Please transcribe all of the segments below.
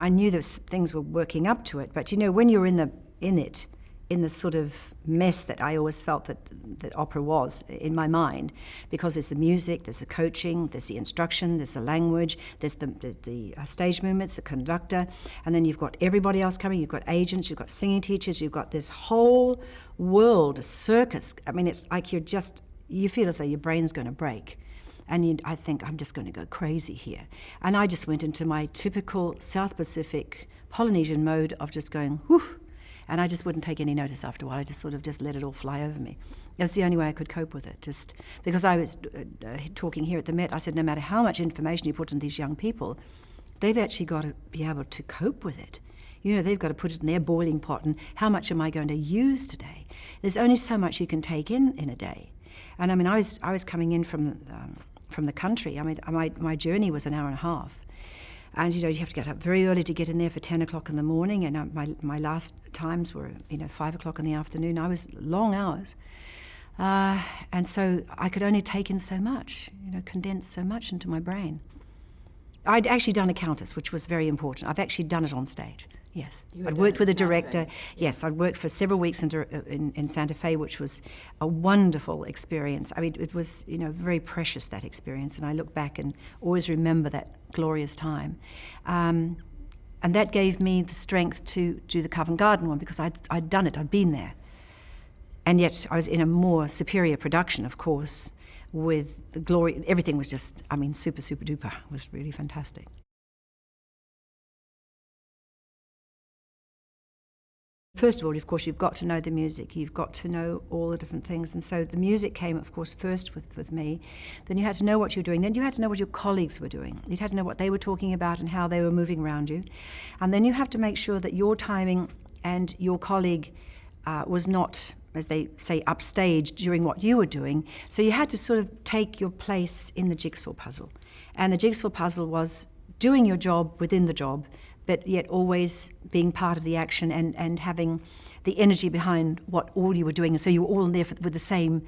I knew things were working up to it, but when you're in the sort of mess that I always felt that opera was in my mind, because there's the music, there's the coaching, there's the instruction, there's the language, there's the stage movements, the conductor, and then you've got everybody else coming, you've got agents, you've got singing teachers, you've got this whole world, a circus. I mean, it's like you feel as though your brain's going to break. And I think, I'm just going to go crazy here. And I just went into my typical South Pacific Polynesian mode of just going, whew, and I just wouldn't take any notice after a while. I just sort of just let it all fly over me. It was the only way I could cope with it, just because I was talking here at the Met. I said, no matter how much information you put in these young people, they've actually got to be able to cope with it. They've got to put it in their boiling pot, and how much am I going to use today? There's only so much you can take in a day. And I mean, I was coming in from the country. I mean, my journey was an hour and a half. And, you have to get up very early to get in there for 10 o'clock in the morning. And my last times were, 5 o'clock in the afternoon. I was long hours. And so I could only take in so much, condense so much into my brain. I'd actually done a countess, which was very important. I've actually done it on stage. Yes, I'd worked with a director. Yes, I'd worked for several weeks in Santa Fe, which was a wonderful experience. I mean, it was, very precious, that experience, and I look back and always remember that glorious time. And that gave me the strength to do the Covent Garden one, because I'd done it, I'd been there. And yet I was in a more superior production, of course, with the glory. Everything was just, super, super duper. It was really fantastic. First of all, of course, you've got to know the music. You've got to know all the different things. And so the music came, of course, first with me. Then you had to know what you were doing. Then you had to know what your colleagues were doing. You'd had to know what they were talking about and how they were moving around you. And then you have to make sure that your timing and your colleague was not, as they say, upstage during what you were doing. So you had to sort of take your place in the jigsaw puzzle. And the jigsaw puzzle was doing your job within the job, but yet always being part of the action and having the energy behind what all you were doing. And so you were all in there with the same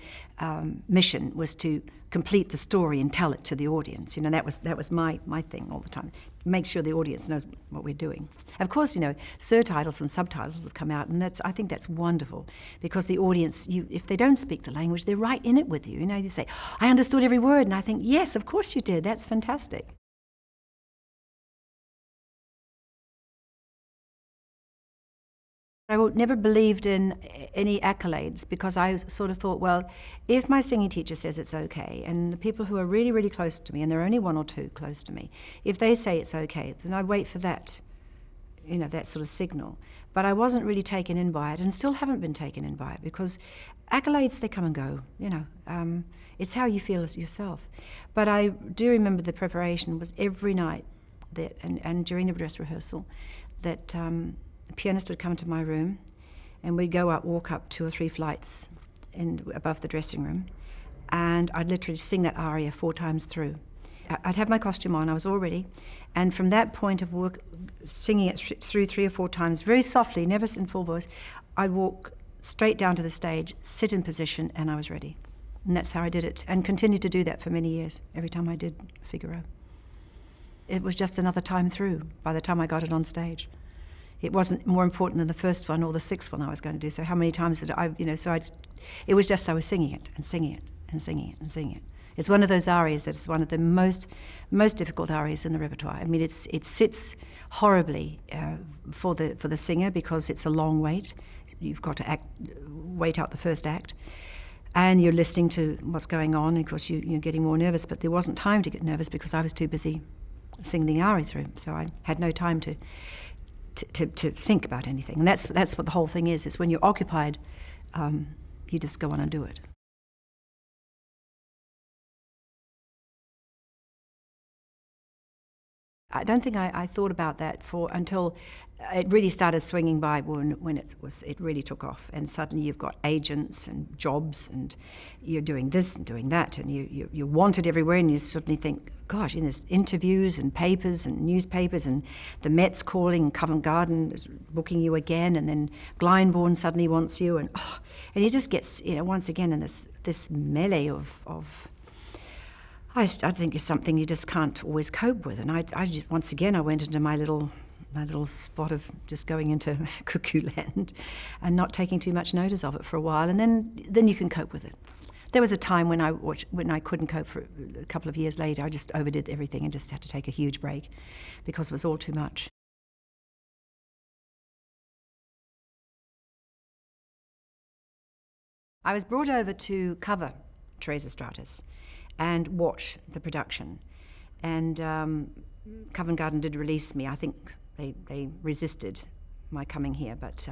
mission, was to complete the story and tell it to the audience. That was my thing all the time. Make sure the audience knows what we're doing. Of course, surtitles and subtitles have come out, and I think that's wonderful, because the audience, if they don't speak the language, they're right in it with you. They say, I understood every word, and I think, yes, of course you did. That's fantastic. I never believed in any accolades, because I sort of thought, well, if my singing teacher says it's okay, and the people who are really, really close to me, and there are only one or two close to me, if they say it's okay, then I wait for that, that sort of signal. But I wasn't really taken in by it, and still haven't been taken in by it, because accolades, they come and go, it's how you feel as yourself. But I do remember the preparation was every night, and during the dress rehearsal, that the pianist would come to my room, and we'd walk up 2 or 3 flights above the dressing room, and I'd literally sing that aria 4 times through. I'd have my costume on, I was all ready, and from that point of work, singing it through 3 or 4 times, very softly, never in full voice, I'd walk straight down to the stage, sit in position, and I was ready. And that's how I did it, and continued to do that for many years, every time I did Figaro. It was just another time through by the time I got it on stage. It wasn't more important than the first one or the 6th one I was going to do. So how many times did it was just I was singing it and singing it and singing it and singing it. It's one of those arias that is one of the most difficult arias in the repertoire. I mean, it sits horribly for the singer, because it's a long wait. You've got to wait out the first act, and you're listening to what's going on. And of course, you're getting more nervous, but there wasn't time to get nervous because I was too busy singing the aria through. So I had no time to think about anything. And that's what the whole thing is when you're occupied, you just go on and do it. I don't think I thought about that until it really started swinging by when it really took off, and suddenly you've got agents and jobs, and you're doing this and doing that, and you're wanted everywhere, and you suddenly think, gosh, there's interviews and papers and newspapers, and the Met's calling, and Covent Garden is booking you again, and then Glyndebourne suddenly wants you, and he just gets once again in this melee of I think it's something you just can't always cope with. And I just, once again, I went into my little my little spot of just going into cuckoo land and not taking too much notice of it for a while, and then you can cope with it. There was a time when I couldn't cope for a couple of years later. I just overdid everything and just had to take a huge break because it was all too much. I was brought over to cover Teresa Stratas and watch the production. And Covent Garden did release me. I think they resisted my coming here, but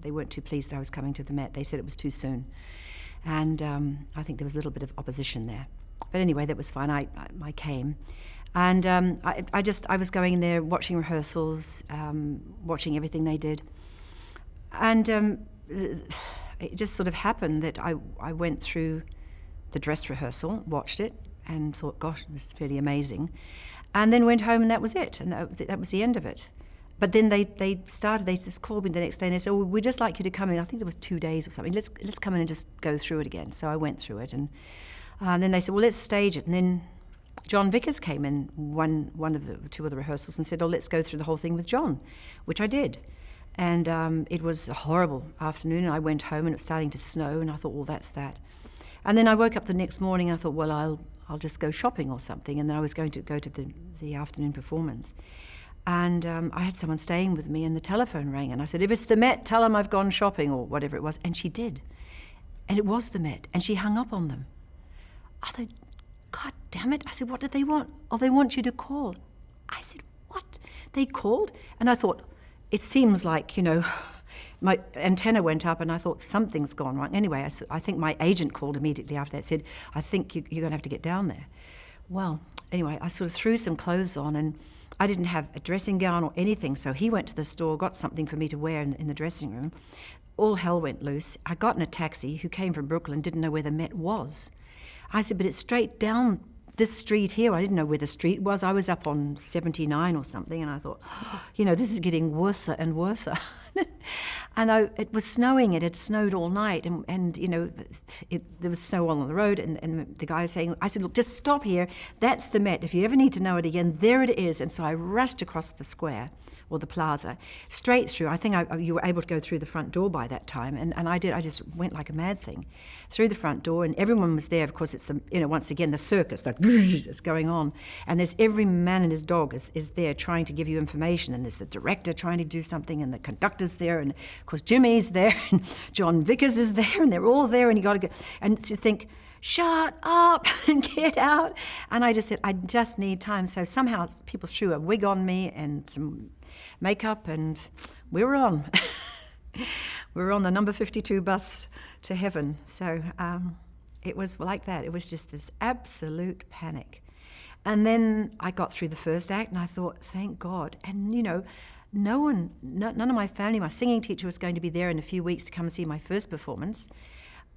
they weren't too pleased that I was coming to the Met. They said it was too soon. And I think there was a little bit of opposition there. But anyway, that was fine. I came. And I was going in there, watching rehearsals, watching everything they did. And it just sort of happened that I went through the dress rehearsal, watched it, and thought, gosh, this is pretty amazing. And then went home, and that was it. And that was the end of it. But then they just called me the next day, and they said, oh, we'd just like you to come in. I think there was 2 days or something. Let's come in and just go through it again. So I went through it, and then they said, well, let's stage it. And then John Vickers came in one of the two of the rehearsals and said, oh, let's go through the whole thing with John, which I did. And it was a horrible afternoon, and I went home, and it was starting to snow, and I thought, well, that's that. And then I woke up the next morning, and I thought, well, I'll just go shopping or something, and then I was going to go to the afternoon performance. And I had someone staying with me, and the telephone rang, and I said, if it's the Met, tell them I've gone shopping, or whatever it was. And she did. And it was the Met, and she hung up on them. I thought, God damn it. I said, what did they want? Oh, they want you to call. I said, what? They called? And I thought, it seems like, my antenna went up, and I thought, something's gone wrong. Anyway, I think my agent called immediately after that, said, I think you're going to have to get down there. Well, anyway, I sort of threw some clothes on, and I didn't have a dressing gown or anything, so he went to the store, got something for me to wear in the dressing room. All hell went loose. I got in a taxi, who came from Brooklyn, didn't know where the Met was. I said, but it's straight down this street here. I didn't know where the street was. I was up on 79 or something, and I thought, this is getting worse and worse. And it was snowing. It had snowed all night, and there was snow all on the road, and the guy was saying, I said, look, just stop here. That's the Met. If you ever need to know it again, there it is. And so I rushed across the square, or the plaza, straight through. I think you were able to go through the front door by that time, and I did. I just went like a mad thing through the front door, and everyone was there. Of course, it's once again the circus that's going on, and there's every man and his dog is there trying to give you information, and there's the director trying to do something, and the conductor's there, and of course Jimmy's there, and John Vickers is there, and they're all there, and you got to go and to think, shut up and get out. And I just said, I just need time. So somehow people threw a wig on me and some makeup, and we were on. We were on the number 52 bus to heaven. So it was like that. It was just this absolute panic. And then I got through the first act, and I thought, thank God. And none of my family, my singing teacher was going to be there in a few weeks to come and see my first performance.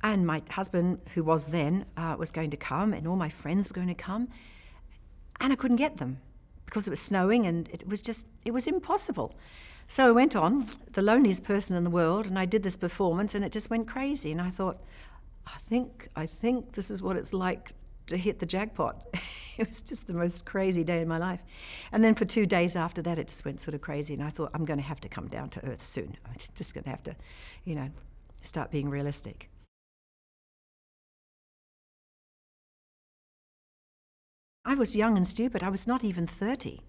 And my husband, who was then, was going to come, and all my friends were going to come. And I couldn't get them because it was snowing, and it was impossible. So I went on, the loneliest person in the world, and I did this performance, and it just went crazy. And I thought, I think this is what it's like to hit the jackpot. It was just the most crazy day in my life. And then for 2 days after that, it just went sort of crazy, and I thought, I'm going to have to come down to earth soon. I'm just going to have to, start being realistic. I was young and stupid. I was not even 30.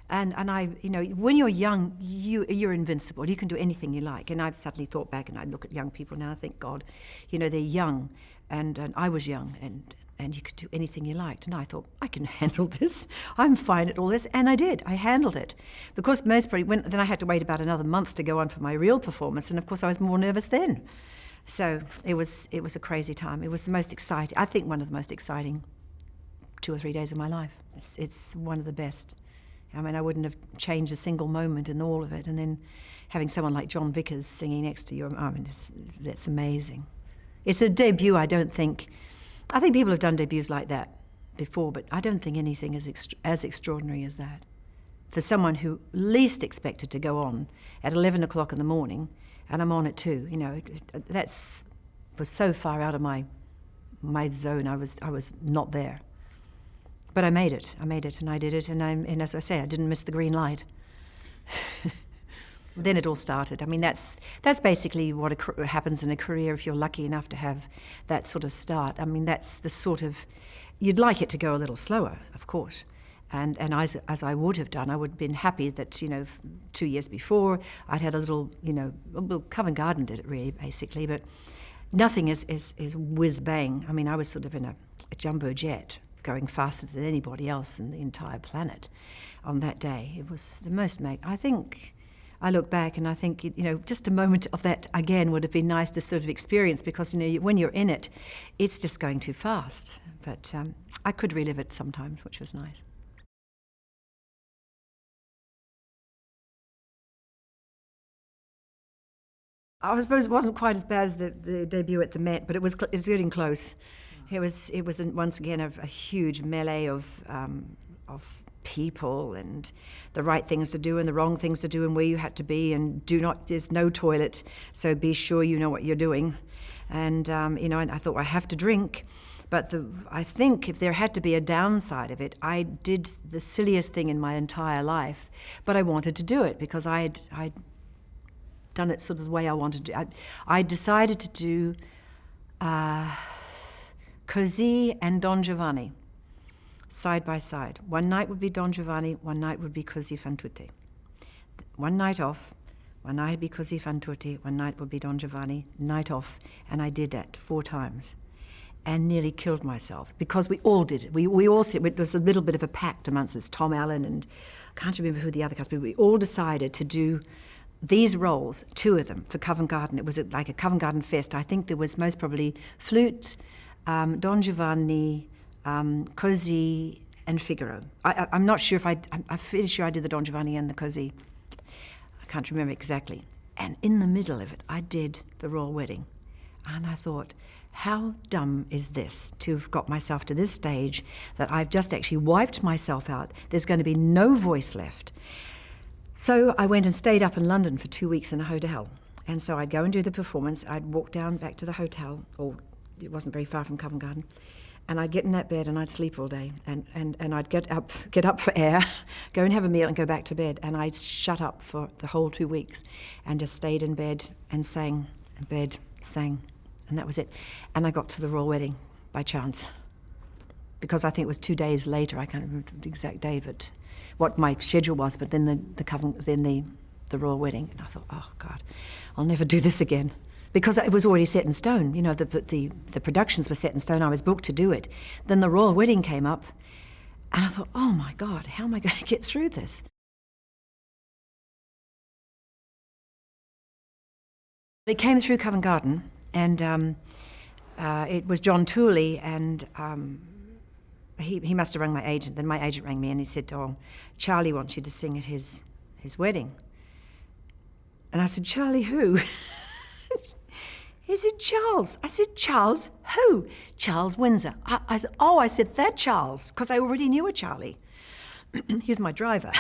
And I, when you're young, you're invincible. You can do anything you like. And I've suddenly thought back, and I look at young people now, and I think, God, they're young. And I was young, and you could do anything you liked. And I thought, I can handle this. I'm fine at all this. And I did. I handled it. Because most probably, then I had to wait about another month to go on for my real performance. And of course, I was more nervous then. So it was a crazy time. It was the most exciting, I think one of the most exciting 2 or 3 days of my life. It's one of the best. I mean, I wouldn't have changed a single moment in all of it. And then having someone like John Vickers singing next to you, that's amazing. It's a debut, I think people have done debuts like that before, but I don't think anything is as extraordinary as that. For someone who least expected to go on at 11 o'clock in the morning, and I'm on at 2, was so far out of my zone, I was not there. But I made it, and I did it, and as I say, I didn't miss the green light. Then it all started. I mean, that's basically what happens in a career if you're lucky enough to have that sort of start. I mean, that's the sort of, you'd like it to go a little slower, of course. And as I would have done, I would have been happy that, 2 years before, I'd had a little, well, Covent Garden did it really, basically, but nothing is whiz-bang. I mean, I was sort of in a jumbo jet going faster than anybody else in the entire planet on that day. It was the most I think I look back and I think, just a moment of that again would have been nice to sort of experience, because, when you're in it, it's just going too fast. But I could relive it sometimes, which was nice. I suppose it wasn't quite as bad as the debut at the Met, but it's getting close. It was once again a huge melee of people, and the right things to do and the wrong things to do, and where you had to be, and there's no toilet, so be sure you know what you're doing. And and I thought, I have to drink, but I think if there had to be a downside of it, I did the silliest thing in my entire life, but I wanted to do it because I'd done it sort of the way I wanted to. I decided to do Così and Don Giovanni side by side. One night would be Don Giovanni, one night would be Così fan tutte. One night off, one night would be Così fan tutte, one night would be Don Giovanni, night off, and I did that 4 times and nearly killed myself, because we all did it. We all said, it was a little bit of a pact amongst us, Tom Allen and I can't remember who the other guys, but we all decided to do these roles, 2 of them, for Covent Garden. It was like a Covent Garden fest. I think there was most probably flute, Don Giovanni, Così, and Figaro. I'm not sure if I'm pretty sure I did the Don Giovanni and the Così. I can't remember exactly. And in the middle of it, I did the Royal Wedding. And I thought, how dumb is this, to have got myself to this stage that I've just actually wiped myself out. There's going to be no voice left. So I went and stayed up in London for 2 weeks in a hotel. And so I'd go and do the performance. I'd walk down back to the hotel, or it wasn't very far from Covent Garden, and I'd get in that bed and I'd sleep all day. And I'd get up for air, go and have a meal and go back to bed. And I'd shut up for the whole 2 weeks and just stayed in bed and sang, in bed, sang, and that was it. And I got to the Royal Wedding by chance, because I think it was 2 days later. I can't remember the exact day, but what my schedule was, but then the Royal Wedding, and I thought, oh God, I'll never do this again, because it was already set in stone. The productions were set in stone. I was booked to do it. Then the Royal Wedding came up, and I thought, oh my God, how am I going to get through this? It came through Covent Garden, and it was John Tooley, and he must have rang my agent. Then my agent rang me and he said, oh, Charlie wants you to sing at his wedding. And I said, Charlie who? He said, Charles. I said, Charles who? Charles Windsor. I said, that Charles, because I already knew a Charlie. He was my driver.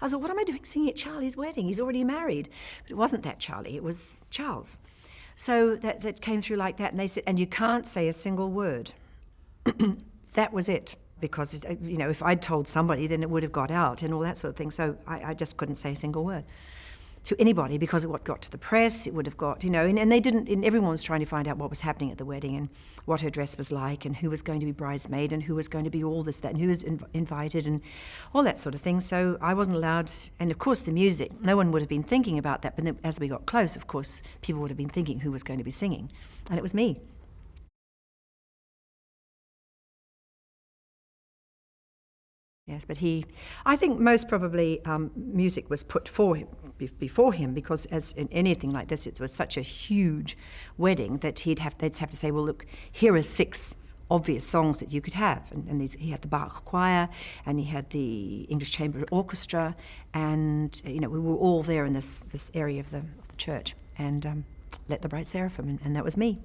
I thought, what am I doing singing at Charlie's wedding? He's already married. But it wasn't that Charlie, it was Charles. So that came through like that, and they said, and you can't say a single word. That was it, because if I'd told somebody, then it would have got out and all that sort of thing. So I just couldn't say a single word to anybody, because of what got to the press. It would have got, and they didn't. And everyone was trying to find out what was happening at the wedding and what her dress was like and who was going to be bridesmaid and who was going to be all this, that, and who was invited and all that sort of thing. So I wasn't allowed. And of course, the music. No one would have been thinking about that. But then as we got close, of course, people would have been thinking who was going to be singing, and it was me. Yes, but I think most probably music was put before him, because as in anything like this, it was such a huge wedding that they'd have to say, well, look, here are 6 obvious songs that you could have. And he had the Bach choir, and he had the English Chamber Orchestra, and we were all there in this area of the church, and Let the Bright Seraphim, and that was me.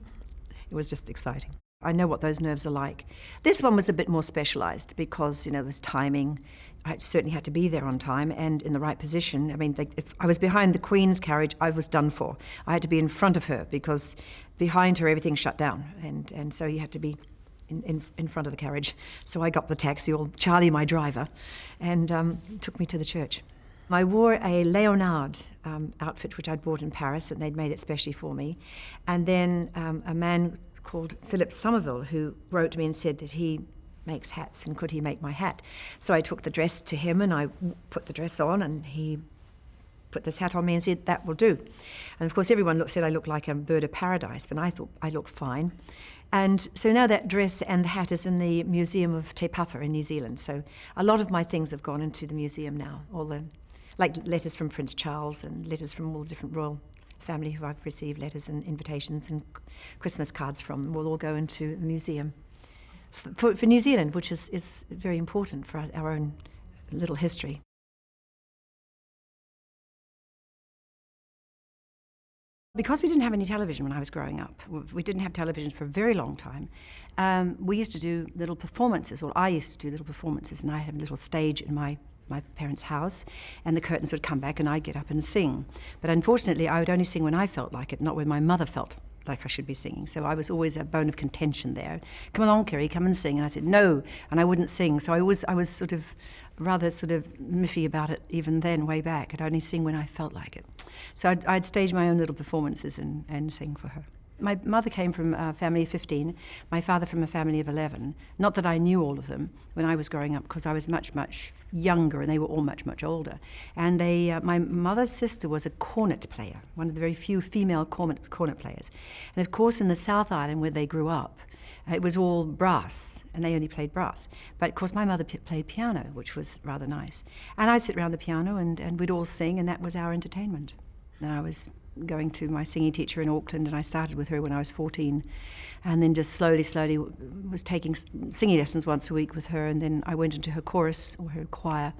It was just exciting. I know what those nerves are like. This one was a bit more specialised because, there was timing. I certainly had to be there on time and in the right position. I mean, if I was behind the Queen's carriage, I was done for. I had to be in front of her, because behind her everything shut down, and so you had to be in front of the carriage. So I got the taxi, or Charlie, my driver, and took me to the church. I wore a Leonard outfit, which I'd bought in Paris, and they'd made it specially for me. And then a man called Philip Somerville, who wrote to me and said that he makes hats, and could he make my hat? So I took the dress to him, and I put the dress on, and he put this hat on me and said, that will do. And of course everyone said I looked like a bird of paradise, but I thought I looked fine. And so now that dress and the hat is in the Museum of Te Papa in New Zealand. So a lot of my things have gone into the museum now, all the like letters from Prince Charles and letters from all the different royal family who I've received letters and invitations and Christmas cards from will all go into the museum for New Zealand, which is very important for our own little history. Because we didn't have any television when I was growing up, we didn't have television for a very long time, we used to do little performances, or I used to do little performances, and I had a little stage in my parents' house, and the curtains would come back and I'd get up and sing. But unfortunately I would only sing when I felt like it, not when my mother felt like I should be singing. So I was always a bone of contention there. Come along, Kiri, come and sing. And I said no, and I wouldn't sing. So I was sort of rather miffy about it even then, way back. I'd only sing when I felt like it. So I'd stage my own little performances and sing for her. My mother came from a family of 15, my father from a family of 11. Not that I knew all of them when I was growing up, because I was much, much younger and they were all much, much older. And my mother's sister was a cornet player, one of the very few female cornet players. And of course in the South Island where they grew up, it was all brass, and they only played brass. But of course my mother played piano, which was rather nice. And I'd sit around the piano and we'd all sing, and that was our entertainment. And I was going to my singing teacher in Auckland, and I started with her when I was 14, and then just slowly was taking singing lessons once a week with her, and then I went into her chorus or her choir,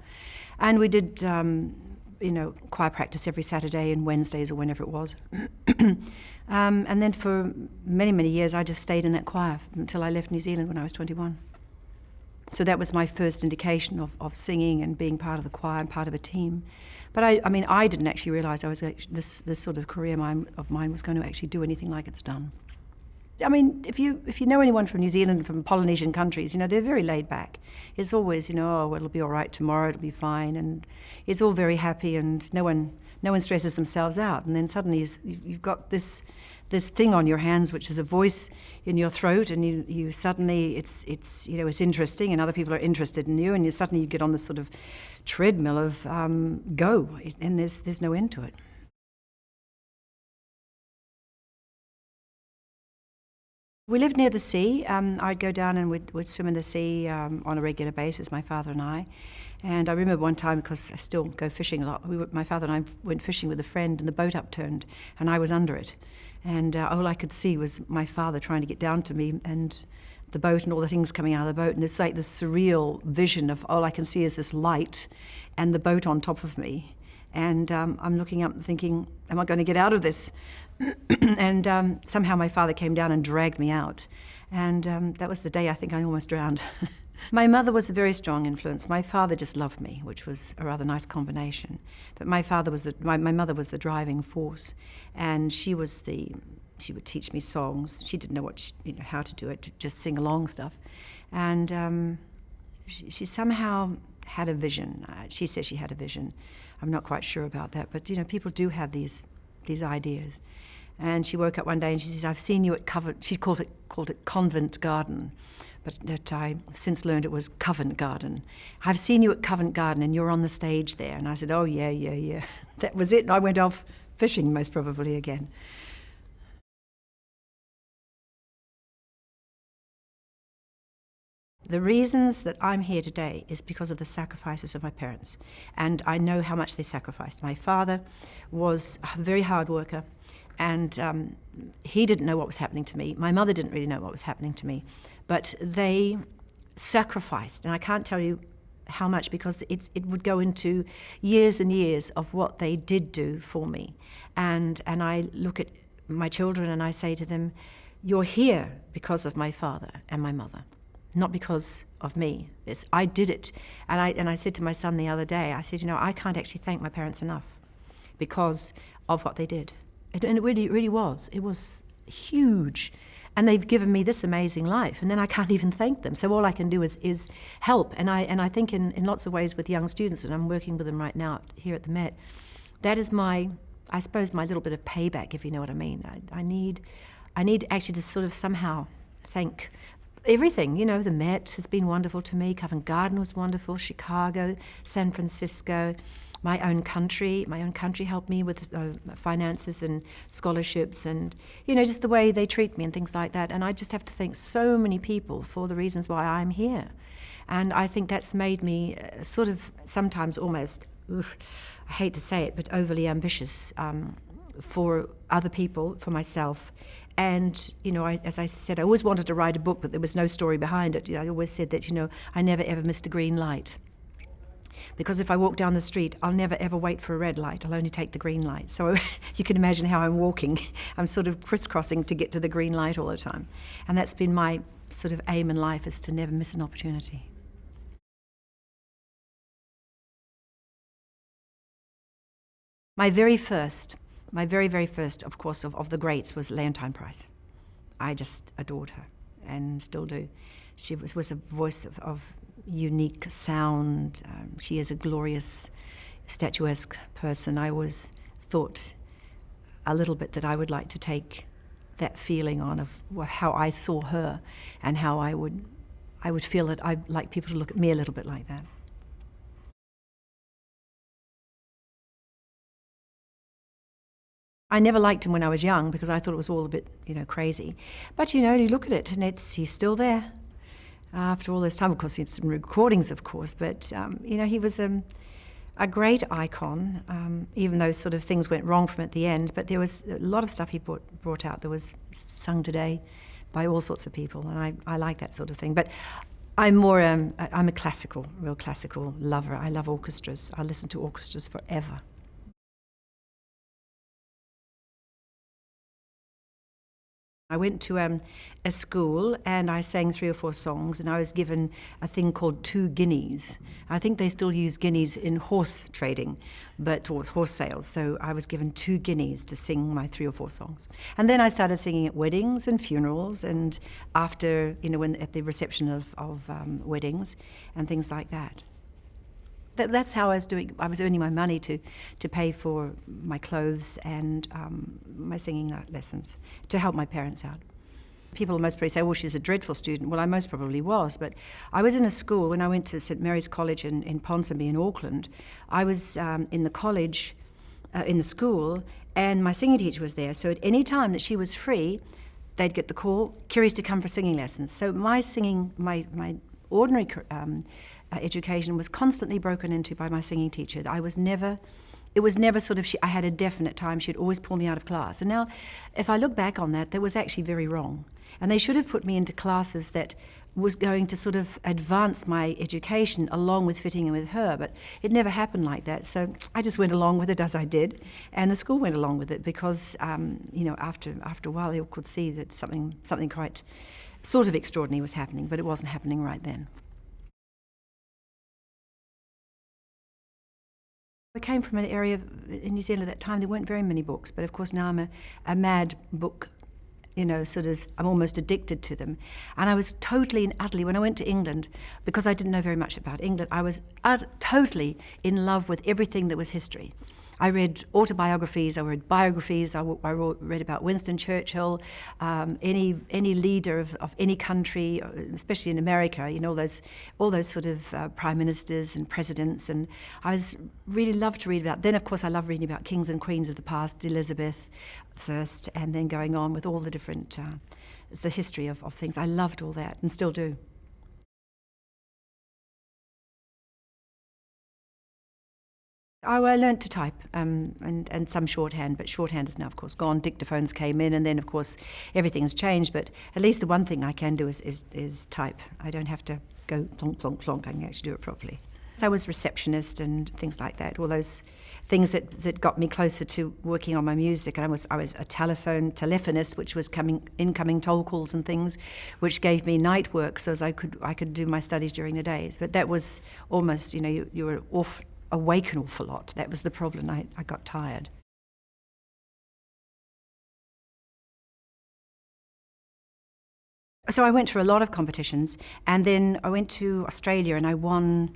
and we did choir practice every Saturday and Wednesdays or whenever it was. And then for many years I just stayed in that choir until I left New Zealand when I was 21. So that was my first indication of singing and being part of the choir and part of a team. But I didn't actually realise this sort of career of mine was going to actually do anything like it's done. I mean, if you know anyone from New Zealand, from Polynesian countries, they're very laid back. It's always, oh, well, it'll be all right tomorrow, it'll be fine, and it's all very happy, and no one stresses themselves out. And then suddenly you've got this thing on your hands, which is a voice in your throat, and you suddenly it's interesting, and other people are interested in you, and suddenly you get on this sort of treadmill of go, and there's no end to it. We lived near the sea. I'd go down and we'd swim in the sea on a regular basis, my father and I. And I remember one time, because I still go fishing a lot, my father and I went fishing with a friend, and the boat upturned and I was under it. And all I could see was my father trying to get down to me, and the boat and all the things coming out of the boat. And it's like this surreal vision of all I can see is this light and the boat on top of me. And I'm looking up and thinking, am I going to get out of this? And somehow my father came down and dragged me out. And that was the day I think I almost drowned. My mother was a very strong influence. My father just loved me, which was a rather nice combination. But my mother was the driving force. And she would teach me songs. She didn't know how to do it, just sing along stuff. And she somehow had a vision. She says she had a vision. I'm not quite sure about that, but people do have these ideas. And she woke up one day and she says, "I've seen you at Covent." She called it Covent Garden, but that I since learned it was Covent Garden. "I've seen you at Covent Garden and you're on the stage there." And I said, "Oh yeah." That was it. And I went off fishing, most probably again. The reasons that I'm here today is because of the sacrifices of my parents, and I know how much they sacrificed. My father was a very hard worker, and he didn't know what was happening to me. My mother didn't really know what was happening to me, but they sacrificed, and I can't tell you how much, because it would go into years and years of what they did do for me. And I look at my children and I say to them, "You're here because of my father and my mother, not because of me. I did it." And I said to my son the other day, I said, I can't actually thank my parents enough because of what they did. And it really was. It was huge. And they've given me this amazing life, and then I can't even thank them. So all I can do is help. And I think in lots of ways with young students, and I'm working with them right now here at the Met, that is my little bit of payback, if you know what I mean. I need actually to sort of somehow thank everything. The Met has been wonderful to me. Covent Garden was wonderful. Chicago, San Francisco. My own country helped me with finances and scholarships and, just the way they treat me and things like that. And I just have to thank so many people for the reasons why I'm here. And I think that's made me sort of sometimes almost, I hate to say it, but overly ambitious for other people, for myself. And, as I said, I always wanted to write a book, but there was no story behind it. I always said that, I never ever missed a green light. Because if I walk down the street, I'll never ever wait for a red light. I'll only take the green light. So you can imagine how I'm walking. I'm sort of crisscrossing to get to the green light all the time. And that's been my sort of aim in life, is to never miss an opportunity. My very, very first, of course, of the greats was Leontine Price. I just adored her and still do. She was a voice of unique sound. She is a glorious, statuesque person. I always thought a little bit that I would like to take that feeling on of how I saw her and how I would feel that I'd like people to look at me a little bit like that. I never liked him when I was young because I thought it was all a bit, crazy. But, you look at it and he's still there. After all this time, of course, he had some recordings, of course, but, he was a great icon, even though sort of things went wrong for him at the end. But there was a lot of stuff he brought out that was sung today by all sorts of people, and I like that sort of thing. But I'm more, I'm a real classical lover. I love orchestras. I listen to orchestras forever. I went to a school and I sang 3 or 4 songs, and I was given a thing called 2 guineas. I think they still use guineas in horse trading, but towards horse sales. So I was given 2 guineas to sing my 3 or 4 songs. And then I started singing at weddings and funerals, and after, when at the reception of weddings and things like that. That's how I was doing. I was earning my money to pay for my clothes and my singing lessons to help my parents out. People most probably say, well, she's a dreadful student. Well, I most probably was, but I was in a school when I went to St Mary's College in Ponsonby in Auckland. I was in the college, in the school, and my singing teacher was there. So at any time that she was free, they'd get the call, Kiri's to come for singing lessons. So my singing, my ordinary education was constantly broken into by my singing teacher. It was never sort of, I had a definite time. She'd always pull me out of class. And now, if I look back on that was actually very wrong. And they should have put me into classes that was going to sort of advance my education along with fitting in with her. But it never happened like that. So I just went along with it as I did. And the school went along with it because, after a while they could see that something quite sort of extraordinary was happening, but it wasn't happening right then. I came from an area in New Zealand at that time, there weren't very many books, but of course now I'm a mad book, I'm almost addicted to them. And I was totally and utterly, when I went to England, because I didn't know very much about England, I was totally in love with everything that was history. I read autobiographies, I read biographies, I read about Winston Churchill, any leader of any country, especially in America, all those sort of prime ministers and presidents, and I really loved to read about. Then, of course, I love reading about kings and queens of the past, Elizabeth first, and then going on with all the different, the history of things. I loved all that and still do. Oh, I learnt to type and some shorthand, but shorthand is now, of course, gone. Dictaphones came in, and then, of course, everything's changed. But at least the one thing I can do is type. I don't have to go plonk, plonk, plonk. I can actually do it properly. So I was receptionist and things like that, all those things that got me closer to working on my music. And I was a telephonist, which was incoming toll calls and things, which gave me night work so as I could do my studies during the days. But that was almost, you were awake an awful lot. That was the problem. I got tired. So I went for a lot of competitions, and then I went to Australia and I won,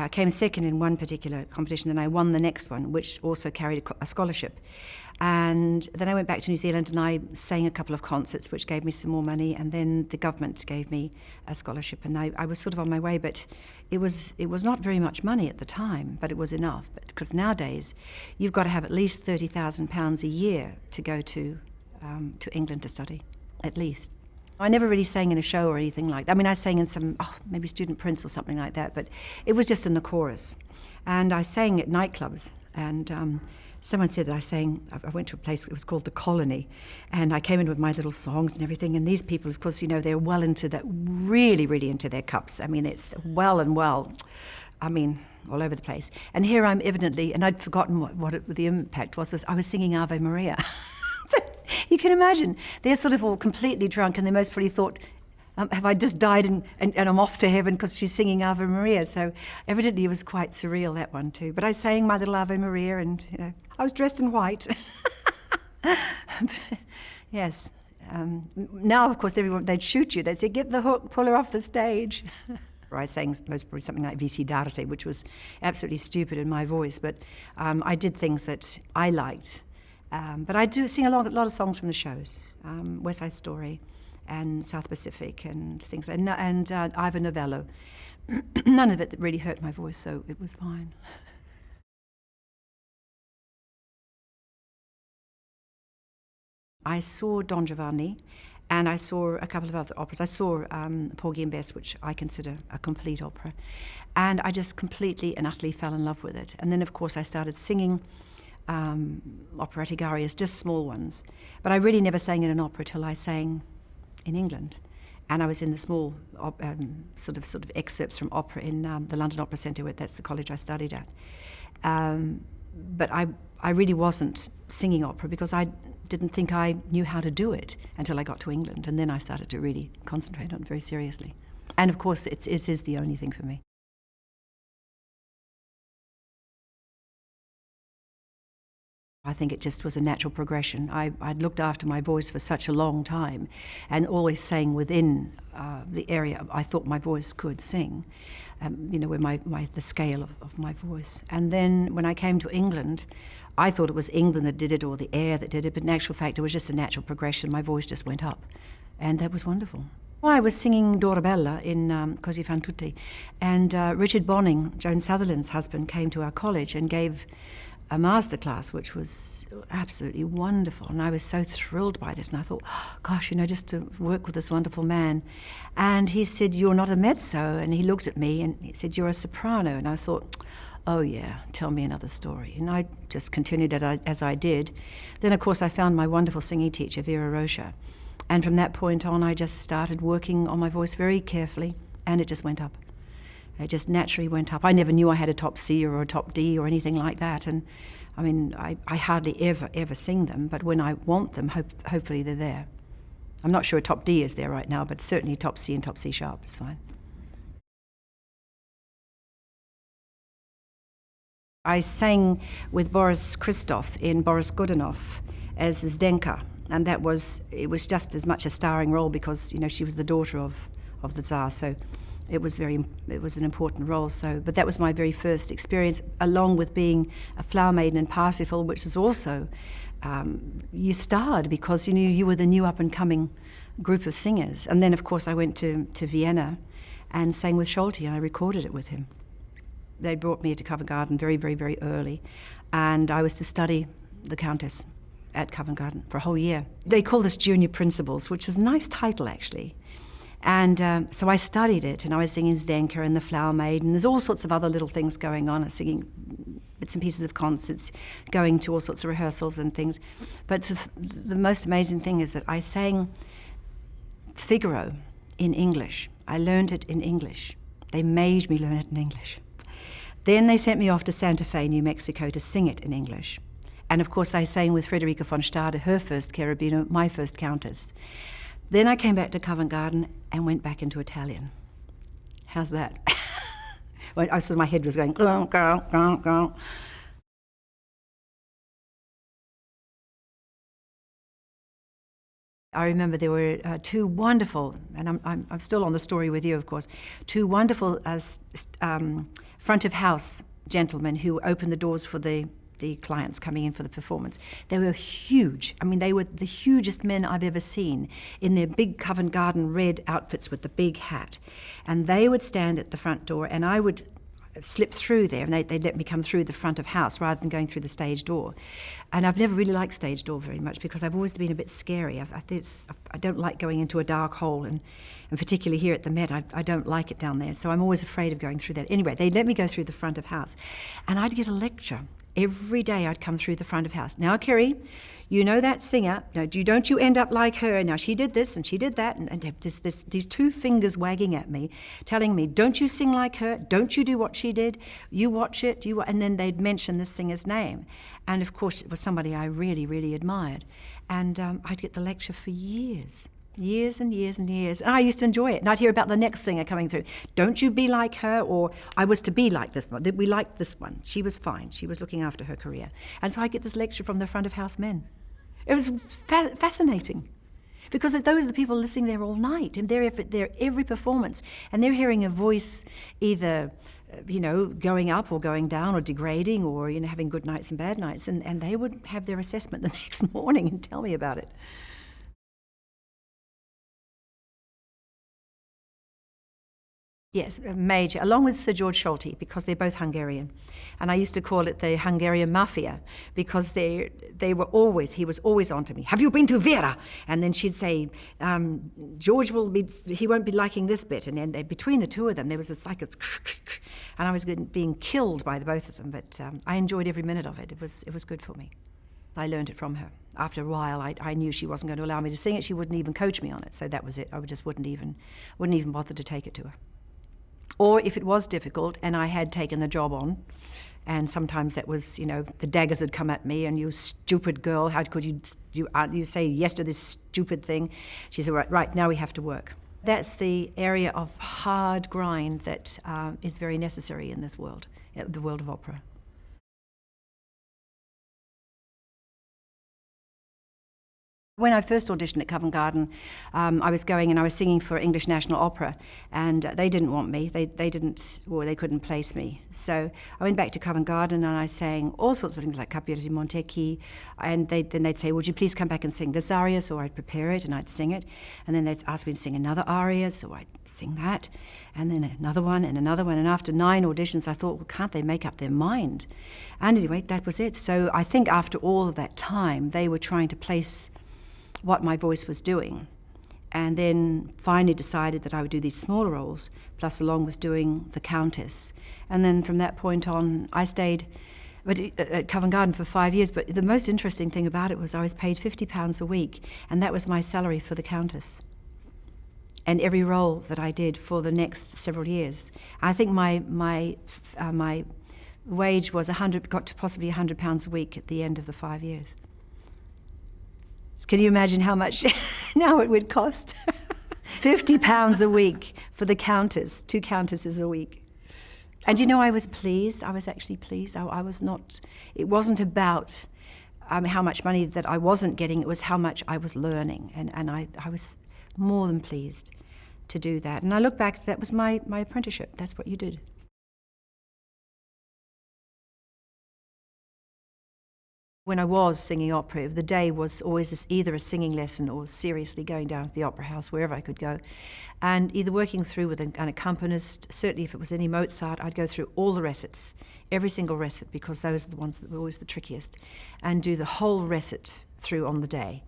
came second in one particular competition, and I won the next one, which also carried a scholarship. And then I went back to New Zealand and I sang a couple of concerts, which gave me some more money, and then the government gave me a scholarship, and I was sort of on my way, but it was not very much money at the time, but it was enough, because nowadays you've got to have at least £30,000 a year to go to England to study, at least. I never really sang in a show or anything like that. I mean, I sang in some, maybe Student Prince or something like that, but it was just in the chorus. And I sang at nightclubs, and someone said that I went to a place, it was called The Colony, and I came in with my little songs and everything, and these people, of course, they're well into that, really, really into their cups. I mean, it's well, all over the place. And here I'm evidently, and I'd forgotten what the impact was I was singing Ave Maria. You can imagine, they're sort of all completely drunk, and they most probably thought, have I just died and I'm off to heaven because she's singing Ave Maria? So evidently it was quite surreal, that one too. But I sang my little Ave Maria, and I was dressed in white. Yes. Now, of course, they'd shoot you. They'd say, get the hook, pull her off the stage. I sang most probably something like Visi D'arte, which was absolutely stupid in my voice, but I did things that I liked. But I do sing a lot of songs from the shows, West Side Story and South Pacific and things, and Ivor Novello. None of it really hurt my voice, so it was fine. I saw Don Giovanni, and I saw a couple of other operas. I saw Porgy and Bess, which I consider a complete opera, and I just completely and utterly fell in love with it. And then, of course, I started singing operatic arias, just small ones. But I really never sang in an opera till I sang in England. And I was in the small sort of excerpts from opera in the London Opera Centre, that's the college I studied at. But I really wasn't singing opera because I didn't think I knew how to do it until I got to England. And then I started to really concentrate on it very seriously. And of course, it is the only thing for me. I think it just was a natural progression. I'd looked after my voice for such a long time and always sang within the area I thought my voice could sing, where the scale of my voice. And then when I came to England, I thought it was England that did it or the air that did it, but in actual fact it was just a natural progression. My voice just went up, and that was wonderful. I was singing Dorabella in Così fan tutti, and Richard Bonning, Joan Sutherland's husband, came to our college and gave a masterclass, which was absolutely wonderful. And I was so thrilled by this. And I thought, gosh, just to work with this wonderful man. And he said, you're not a mezzo. And he looked at me and he said, you're a soprano. And I thought, oh yeah, tell me another story. And I just continued it as I did. Then, of course, I found my wonderful singing teacher, Vera Rocha. And from that point on, I just started working on my voice very carefully, and it just went up. It just naturally went up. I never knew I had a top C or a top D or anything like that. And I mean, I hardly ever sing them, but when I want them, hopefully they're there. I'm not sure a top D is there right now, but certainly top C and top C sharp is fine. I sang with Boris Christoph in Boris Godunov as Zdenka, and it was just as much a starring role because she was the daughter of the Tsar, so it was an important role. But that was my very first experience, along with being a flower maiden in Parsifal, which is also you starred because you were the new up and coming group of singers. And then of course I went to Vienna and sang with Scholti, and I recorded it with him. They brought me to Covent Garden very, very, very early, and I was to study the Countess at Covent Garden for a whole year. They called us junior principals, which was a nice title actually. And so I studied it, and I was singing Zdenka and the Flower Maid, and there's all sorts of other little things going on. I was singing bits and pieces of concerts, going to all sorts of rehearsals and things. But the most amazing thing is that I sang Figaro in English. I learned it in English. They made me learn it in English. Then they sent me off to Santa Fe, New Mexico, to sing it in English. And of course I sang with Frederica von Stade, her first Cherubino, my first Countess. Then I came back to Covent Garden and went back into Italian. How's that? So my head was going, girl, girl, girl, girl. I remember there were two wonderful, and I'm still on the story with you, of course, two wonderful front of house gentlemen who opened the doors for the clients coming in for the performance. They were huge. I mean, they were the hugest men I've ever seen in their big Covent Garden red outfits with the big hat. And they would stand at the front door, and I would slip through there, and they'd let me come through the front of house rather than going through the stage door. And I've never really liked stage door very much because I've always been a bit scary. I don't like going into a dark hole, and particularly here at the Met, I don't like it down there, so I'm always afraid of going through that. Anyway, they'd let me go through the front of house, and I'd get a lecture. Every day I'd come through the front of house. Now, Kiri, you know that singer. No, don't you end up like her. Now, she did this and she did that. And these two fingers wagging at me, telling me, don't you sing like her? Don't you do what she did? You watch it. And then they'd mention this singer's name. And, of course, it was somebody I really, really admired. And I'd get the lecture for years. Years and years and years. And I used to enjoy it. And I'd hear about the next singer coming through. Don't you be like her, or I was to be like this one. We liked this one. She was fine. She was looking after her career. And so I get this lecture from the front of house men. It was fascinating. Because those are the people listening there all night. And they're there every performance. And they're hearing a voice either, going up or going down or degrading or, having good nights and bad nights. And they would have their assessment the next morning and tell me about it. Yes, major, along with Sir George Solti, because they're both Hungarian. And I used to call it the Hungarian Mafia, because he was always on to me. Have you been to Vera? And then she'd say, George he won't be liking this bit. And then between the two of them, there was this and I was being killed by the both of them, but I enjoyed every minute of it. It was good for me. I learned it from her. After a while, I knew she wasn't going to allow me to sing it. She wouldn't even coach me on it, so that was it. I just wouldn't even bother to take it to her. Or if it was difficult and I had taken the job on, and sometimes that was, the daggers would come at me and, you stupid girl, how could you say yes to this stupid thing? She said, right, now we have to work. That's the area of hard grind that is very necessary in this world, the world of opera. When I first auditioned at Covent Garden, I was going and I was singing for English National Opera, and they didn't want me. They couldn't place me. So I went back to Covent Garden and I sang all sorts of things like Capire di Montecchi, and then they'd say, would you please come back and sing this aria? So I'd prepare it and I'd sing it, and then they'd ask me to sing another aria, so I'd sing that, and then another one, and after 9 auditions I thought, well, can't they make up their mind? And anyway, that was it. So I think after all of that time, they were trying to place what my voice was doing, and then finally decided that I would do these smaller roles, plus along with doing the Countess. And then from that point on, I stayed at Covent Garden for 5 years, but the most interesting thing about it was I was paid £50 a week, and that was my salary for the Countess. And every role that I did for the next several years. I think my wage was got to possibly £100 a week at the end of the 5 years. Can you imagine how much now it would cost? £50 a week for the Countess, 2 Countesses a week. And I was pleased. I was actually pleased. I was not, it wasn't about how much money that I wasn't getting, it was how much I was learning. And I was more than pleased to do that. And I look back, that was my apprenticeship. That's what you did. When I was singing opera, the day was always either a singing lesson or seriously going down to the opera house, wherever I could go, and either working through with an accompanist. Certainly if it was any Mozart, I'd go through all the recits, every single recit, because those are the ones that were always the trickiest, and do the whole recit through on the day.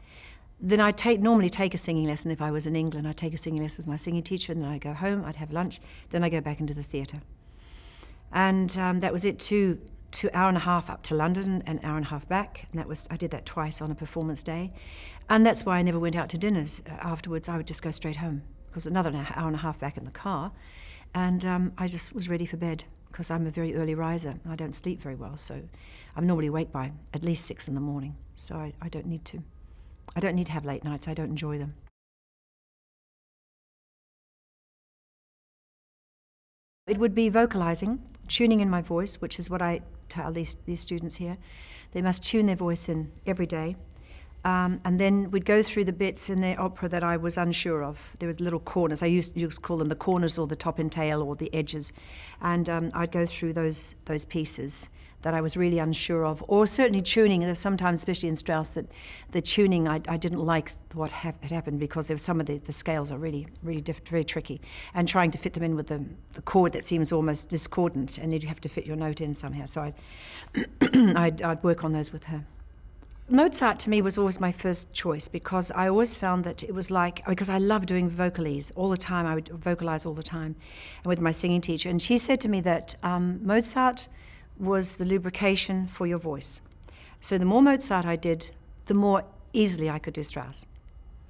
Then I'd normally take a singing lesson. If I was in England, I'd take a singing lesson with my singing teacher, and then I'd go home, I'd have lunch, then I'd go back into the theatre. And that was it, 2 hour and a half up to London, an hour and a half back, and I did that twice on a performance day. And that's why I never went out to dinners afterwards. I would just go straight home, because another hour and a half back in the car, and I just was ready for bed, because I'm a very early riser. I don't sleep very well, so I'm normally awake by at least 6 in the morning, so I don't need to have late nights. I don't enjoy them. It would be vocalizing, tuning in my voice, which is what I tell these students here. They must tune their voice in every day. And then we'd go through the bits in the opera that I was unsure of. There was little corners. I used to call them the corners or the top and tail or the edges. And I'd go through those pieces that I was really unsure of, or certainly tuning. There's sometimes, especially in Strauss, that the tuning, I didn't like what had happened because there was some of the scales are really very tricky. And trying to fit them in with the chord that seems almost discordant, and you have to fit your note in somehow. So I'd work on those with her. Mozart to me was always my first choice because I always found that it was like, because I love doing vocalese all the time, I would vocalize all the time, and with my singing teacher. And she said to me that Mozart was the lubrication for your voice. So the more Mozart I did, the more easily I could do Strauss.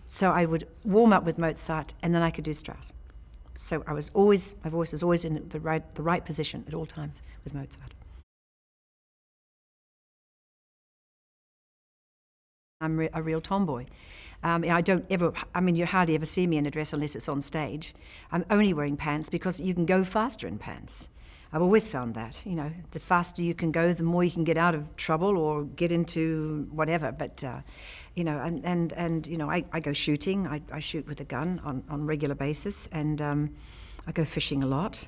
So I would warm up with Mozart and then I could do Strauss. So my voice was always in the right position at all times with Mozart. I'm a real tomboy. You hardly ever see me in a dress unless it's on stage. I'm only wearing pants because you can go faster in pants. I've always found that, the faster you can go, the more you can get out of trouble or get into whatever. But, I go shooting. I shoot with a gun on regular basis, and I go fishing a lot,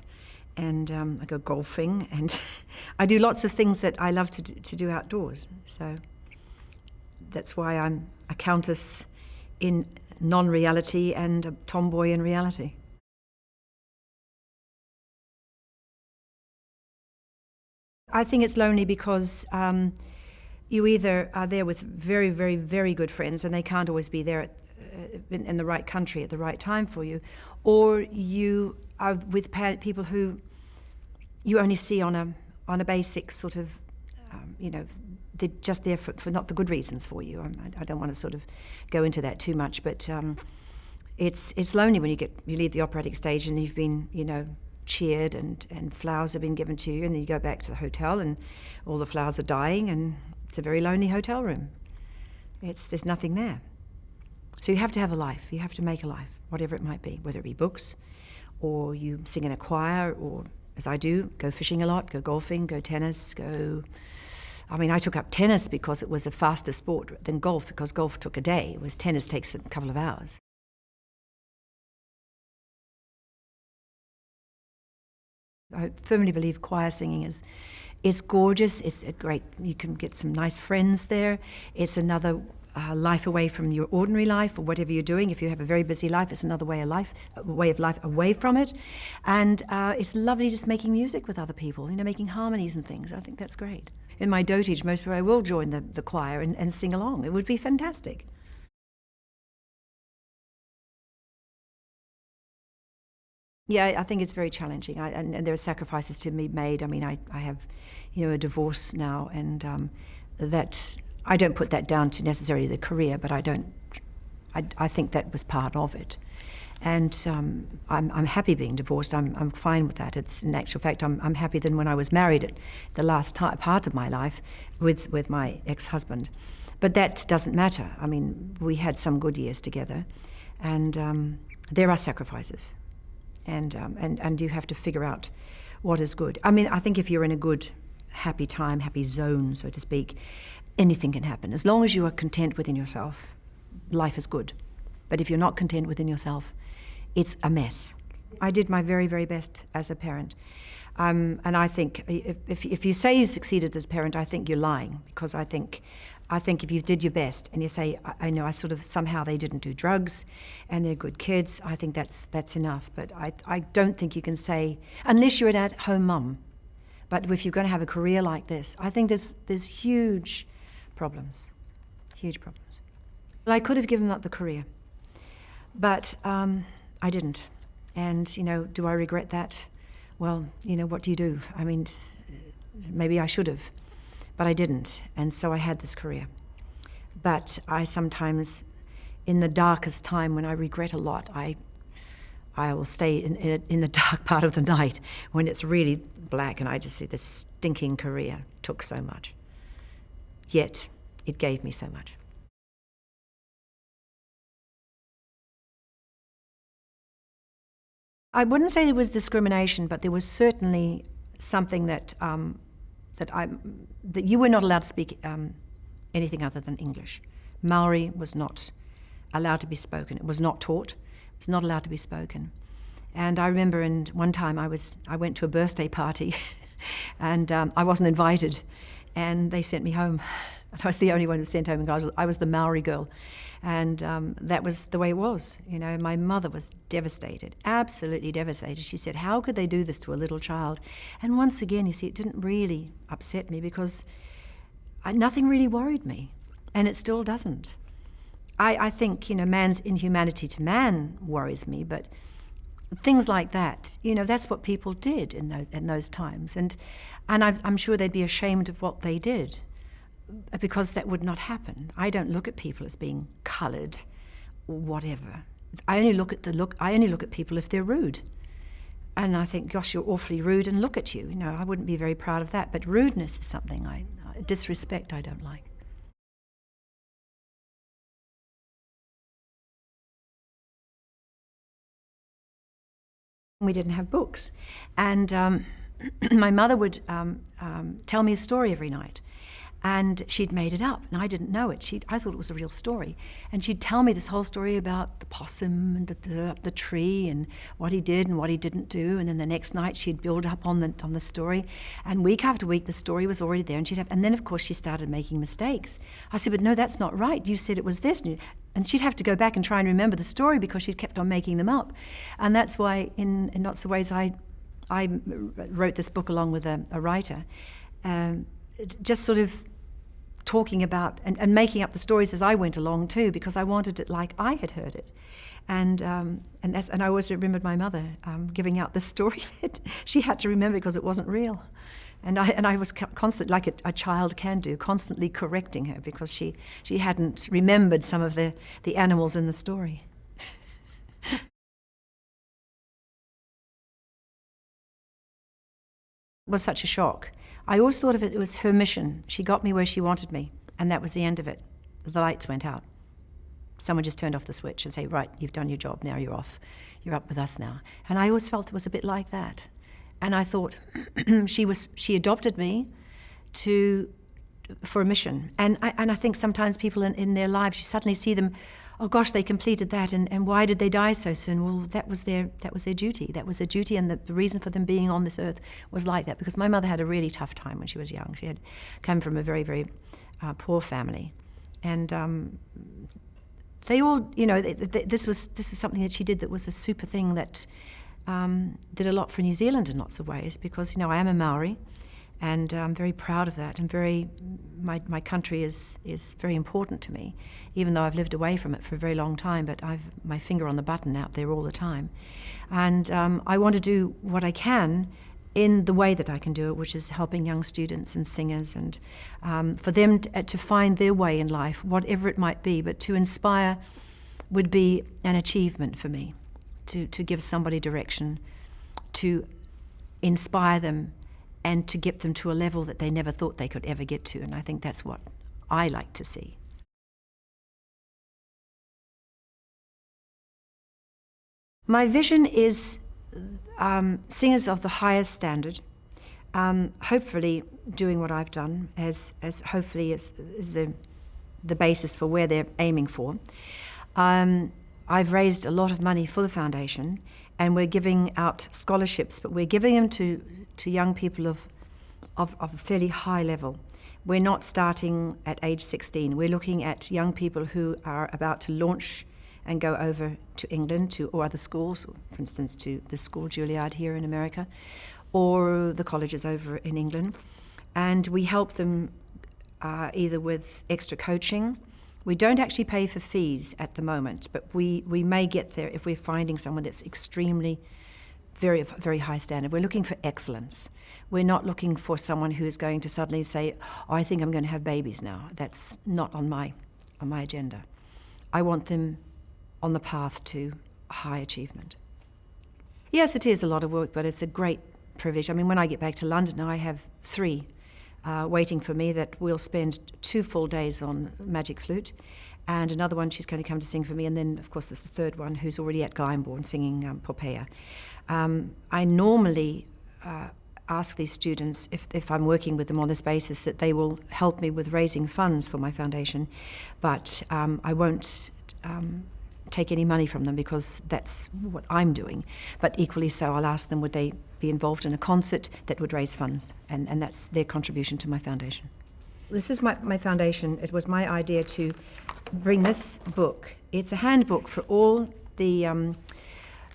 and I go golfing, and I do lots of things that I love to do outdoors. So that's why I'm a countess in non-reality and a tomboy in reality. I think it's lonely because you either are there with very, very, very good friends and they can't always be there in the right country at the right time for you, or you are with people who you only see on a basic sort of, they're just there for not the good reasons for you. I don't want to sort of go into that too much, but it's lonely when you leave the operatic stage and you've been, cheered and flowers have been given to you, and then you go back to the hotel and all the flowers are dying and it's a very lonely hotel room. There's nothing there. So you have to have a life. You have to make a life, whatever it might be, whether it be books or you sing in a choir or, as I do, go fishing a lot, go golfing, go tennis, I took up tennis because it was a faster sport than golf, because golf took a day, whereas tennis takes a couple of hours. I firmly believe choir singing it's gorgeous, it's great, you can get some nice friends there, it's another life away from your ordinary life or whatever you're doing. If you have a very busy life, it's another way of life away from it. And it's lovely just making music with other people, making harmonies and things. I think that's great. In my dotage, most people I will join the choir and sing along. It would be fantastic. Yeah, I think it's very challenging, and there are sacrifices to be made. I have, a divorce now, and that I don't put that down to necessarily the career, but I think that was part of it, and I'm happy being divorced. I'm fine with that. It's in actual fact I'm happier than when I was married at the last part of my life with my ex-husband, but that doesn't matter. We had some good years together, and there are sacrifices. And you have to figure out what is good. I think if you're in a good, happy time, happy zone, so to speak, anything can happen. As long as you are content within yourself, life is good. But if you're not content within yourself, it's a mess. I did my very, very best as a parent. And I think if you say you succeeded as a parent, I think you're lying, because I think if you did your best and you say, I know, somehow they didn't do drugs and they're good kids, I think that's enough. But I don't think you can say, unless you're an at-home mum. But if you're going to have a career like this, I think there's huge problems. Well, I could have given up the career, but I didn't. And, do I regret that? Well, what do you do? Maybe I should have. But I didn't, and so I had this career. But I sometimes, in the darkest time when I regret a lot, I will stay in the dark part of the night when it's really black and I just see this stinking career took so much. Yet, it gave me so much. I wouldn't say there was discrimination, but there was certainly something that you were not allowed to speak anything other than English. Maori was not allowed to be spoken. It was not taught. It was not allowed to be spoken. And I remember one time I went to a birthday party and I wasn't invited, and they sent me home. And I was the only one who was sent home, and I was the Maori girl. And that was the way it was. You know, my mother was devastated, absolutely devastated. She said, how could they do this to a little child? And once again, you see, it didn't really upset me because nothing really worried me, and it still doesn't. I think, you know, man's inhumanity to man worries me, but things like that, you know, that's what people did in those times. And I'm sure they'd be ashamed of what they did, because that would not happen. I don't look at people as being coloured or whatever. I only look at people if they're rude. And I think, gosh, you're awfully rude, and look at you. You know, I wouldn't be very proud of that. But rudeness is something disrespect I don't like. We didn't have books. And my mother would tell me a story every night. And she'd made it up, and I didn't know it. I thought it was a real story. And she'd tell me this whole story about the possum and the tree and what he did and what he didn't do. And then the next night she'd build up on the story. And week after week the story was already there. And then of course she started making mistakes. I said, but no, that's not right. You said it was this. And she'd have to go back and try and remember the story because she'd kept on making them up. And that's why in lots of ways I wrote this book along with a writer. Just sort of talking about and making up the stories as I went along too, because I wanted it like I had heard it, and I always remembered my mother giving out the story that she had to remember because it wasn't real, and I was constantly, like a child can do, constantly correcting her because she hadn't remembered some of the animals in the story. It was such a shock. I always thought of it was her mission. She got me where she wanted me, and that was the end of it. The lights went out. Someone just turned off the switch and said, right, you've done your job, now you're off. You're up with us now. And I always felt it was a bit like that. And I thought, she adopted me for a mission. And I think sometimes people in their lives, you suddenly see them, oh gosh, they completed that, and why did they die so soon? Well, that was their duty. That was their duty, and the reason for them being on this earth was like that. Because my mother had a really tough time when she was young. She had come from a very, very poor family, and they all, you know, this was something that she did that was a super thing that did a lot for New Zealand in lots of ways. Because, you know, I am a Maori. And I'm very proud of that, and my country is very important to me, even though I've lived away from it for a very long time, but I've my finger on the button out there all the time. And I want to do what I can in the way that I can do it, which is helping young students and singers, and for them to find their way in life, whatever it might be, but to inspire would be an achievement for me, to give somebody direction, to inspire them, and to get them to a level that they never thought they could ever get to. And I think that's what I like to see. My vision is singers of the highest standard, hopefully doing what I've done as hopefully is the basis for where they're aiming for. I've raised a lot of money for the foundation, and we're giving out scholarships, but we're giving them to young people of a fairly high level. We're not starting at age 16. We're looking at young people who are about to launch and go over to England or other schools, for instance, to the school Juilliard here in America, or the colleges over in England. And we help them either with extra coaching. We don't actually pay for fees at the moment, but we may get there if we're finding someone that's extremely, very, very high standard. We're looking for excellence. We're not looking for someone who is going to suddenly say, oh, I think I'm going to have babies now. That's not on my agenda. I want them on the path to high achievement. Yes, it is a lot of work, but it's a great privilege. I mean, when I get back to London, I have 3 waiting for me that we'll spend 2 full days on magic flute, and another one she's going to come to sing for me, and then of course there's the third one who's already at Glyndebourne singing Popea. I normally ask these students, if I'm working with them on this basis, that they will help me with raising funds for my foundation, but I won't take any money from them because that's what I'm doing. But equally so, I'll ask them would they be involved in a concert that would raise funds, and that's their contribution to my foundation. This is my foundation. It was my idea to bring this book. It's a handbook for all the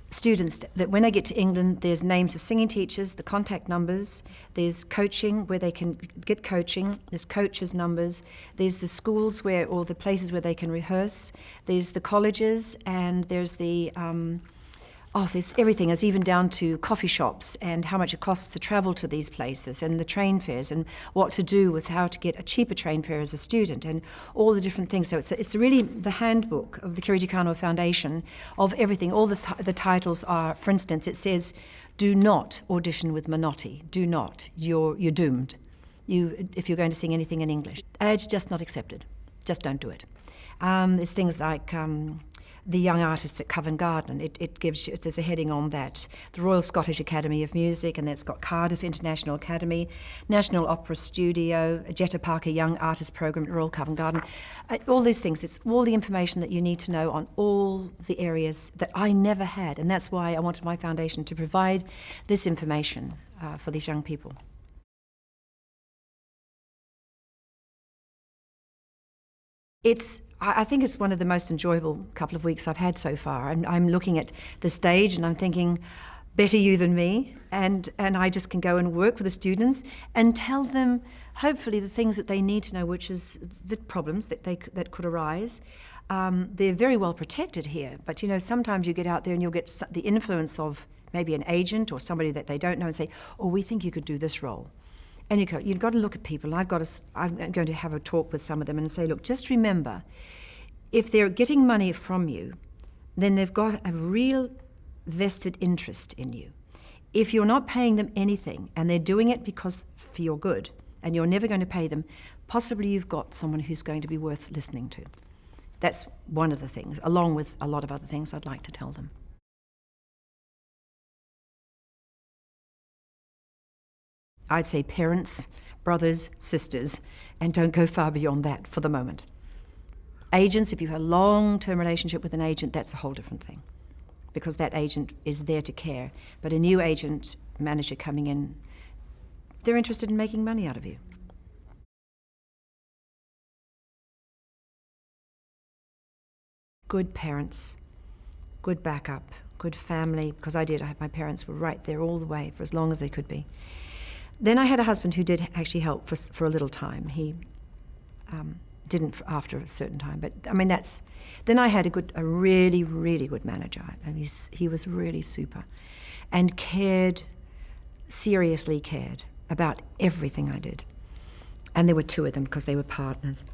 students that when they get to England, there's names of singing teachers, the contact numbers, there's coaching where they can get coaching, there's coaches' numbers, there's the schools or the places where they can rehearse, there's the colleges, and there's there's everything. It's even down to coffee shops and how much it costs to travel to these places, and the train fares, and what to do with how to get a cheaper train fare as a student, and all the different things. So it's really the handbook of the Kiri Te Kanawa Foundation of everything. All the titles are, for instance, it says, do not audition with Menotti. Do not. You're doomed. If you're going to sing anything in English. It's just not accepted. Just don't do it. There's things like the young artists at Covent Garden. It gives you, there's a heading on that. The Royal Scottish Academy of Music, and that's got Cardiff International Academy, National Opera Studio, a Jetta Parker Young Artist Program at Royal Covent Garden. All these things, it's all the information that you need to know on all the areas that I never had, and that's why I wanted my foundation to provide this information for these young people. I think it's one of the most enjoyable couple of weeks I've had so far. I'm looking at the stage and I'm thinking, better you than me, and I just can go and work with the students and tell them, hopefully, the things that they need to know, which is the problems that could arise. They're very well protected here, but sometimes you get out there and you'll get the influence of maybe an agent or somebody that they don't know and say, oh, we think you could do this role. And you've got to look at people, and I'm going to have a talk with some of them and say, look, just remember, if they're getting money from you, then they've got a real vested interest in you. If you're not paying them anything, and they're doing it because for your good, and you're never going to pay them, possibly you've got someone who's going to be worth listening to. That's one of the things, along with a lot of other things I'd like to tell them. I'd say parents, brothers, sisters, and don't go far beyond that for the moment. Agents, if you have a long-term relationship with an agent, that's a whole different thing, because that agent is there to care. But a new agent, manager coming in, they're interested in making money out of you. Good parents, good backup, good family, because my parents were right there all the way for as long as they could be. Then I had a husband who did actually help for a little time. He didn't after a certain time, but I mean then I had a really, really good manager, and he was really super, and seriously cared about everything I did. And there were two of them because they were partners.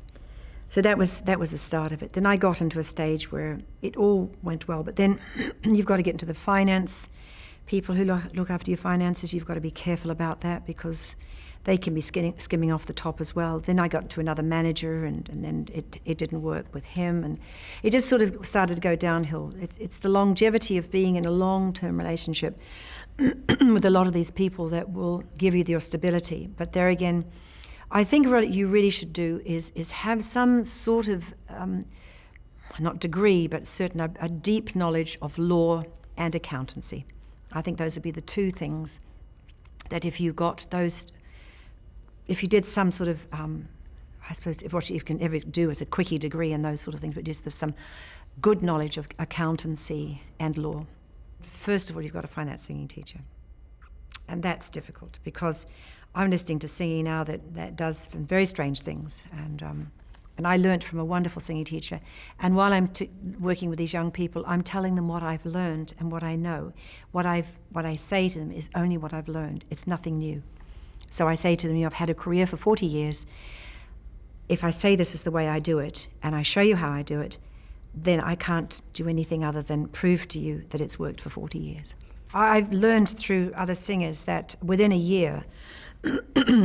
So that was the start of it. Then I got into a stage where it all went well, but then you've got to get into the finance. People who look after your finances, you've got to be careful about that, because they can be skimming off the top as well. Then I got to another manager, and then it didn't work with him, and it just sort of started to go downhill. It's the longevity of being in a long-term relationship with a lot of these people that will give you your stability. But there again, I think what you really should do is have some sort of, not degree, but a deep knowledge of law and accountancy. I think those would be the two things that if you did some sort of, I suppose if what you can ever do is a quickie degree and those sort of things, but just there's some good knowledge of accountancy and law. First of all, you've got to find that singing teacher. And that's difficult, because I'm listening to singing now that does some very strange things. And I learnt from a wonderful singing teacher. And while I'm working with these young people, I'm telling them what I've learned and what I know. What I say to them is only what I've learned. It's nothing new. So I say to them, I've had a career for 40 years. If I say this is the way I do it, and I show you how I do it, then I can't do anything other than prove to you that it's worked for 40 years. I've learned through other singers that within a year,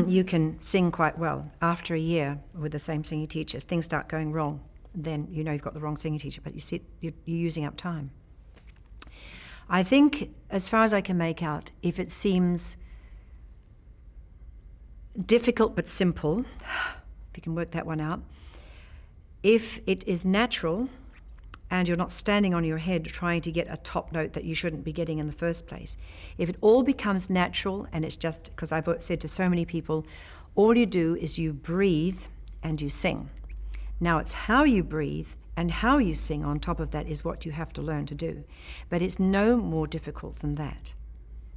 you can sing quite well. After a year with the same singing teacher, if things start going wrong, then you know you've got the wrong singing teacher, but you're using up time. I think, as far as I can make out, if it seems difficult but simple, if you can work that one out. If it is natural and you're not standing on your head trying to get a top note that you shouldn't be getting in the first place, if it all becomes natural, and it's just, because I've said to so many people, all you do is you breathe and you sing. Now it's how you breathe and how you sing on top of that is what you have to learn to do. But it's no more difficult than that.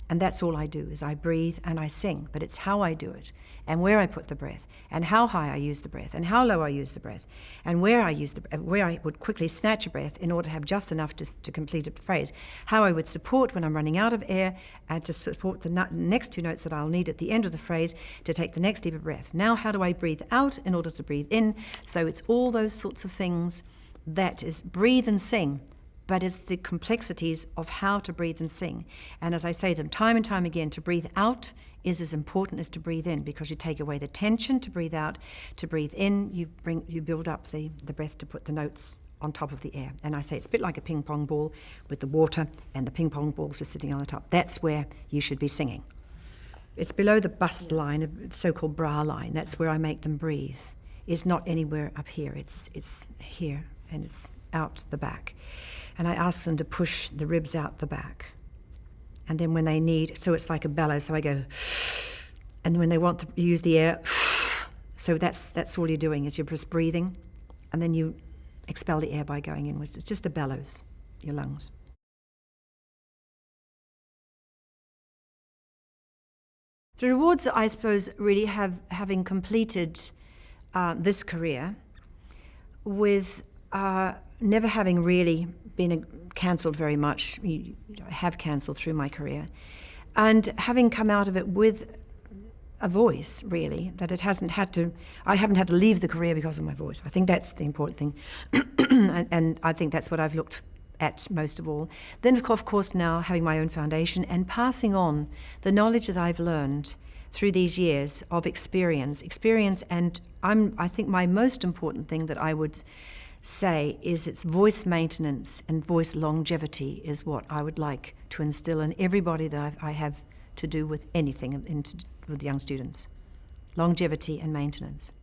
And that's all I do, is I breathe and I sing. But it's how I do it, and where I put the breath, and how high I use the breath, and how low I use the breath, and where I would quickly snatch a breath in order to have just enough to complete a phrase, how I would support when I'm running out of air, and to support the next two notes that I'll need at the end of the phrase to take the next deeper breath. Now how do I breathe out in order to breathe in? So it's all those sorts of things that is breathe and sing, but it's the complexities of how to breathe and sing. And as I say them time and time again, to breathe out is as important as to breathe in, because you take away the tension to breathe out. To breathe in, you build up the breath to put the notes on top of the air. And I say it's a bit like a ping pong ball with the water and the ping pong balls are sitting on the top. That's where you should be singing. It's below the bust line, the so-called bra line. That's where I make them breathe. It's not anywhere up here. It's here, and it's out the back. And I ask them to push the ribs out the back. And then when they need, so it's like a bellow, so I go, and when they want to use the air, so that's all you're doing, is you're just breathing, and then you expel the air by going inwards. It's just a bellows, your lungs. The rewards, I suppose, really having completed this career with never having really been cancelled very much. I have cancelled through my career, and having come out of it with a voice, really, that I haven't had to leave the career because of my voice. I think that's the important thing, and I think that's what I've looked at most of all. Then, of course, now having my own foundation and passing on the knowledge that I've learned through these years of experience, and I think my most important thing that I would say is it's voice maintenance and voice longevity is what I would like to instill in everybody that I have to do with anything with young students. Longevity and maintenance.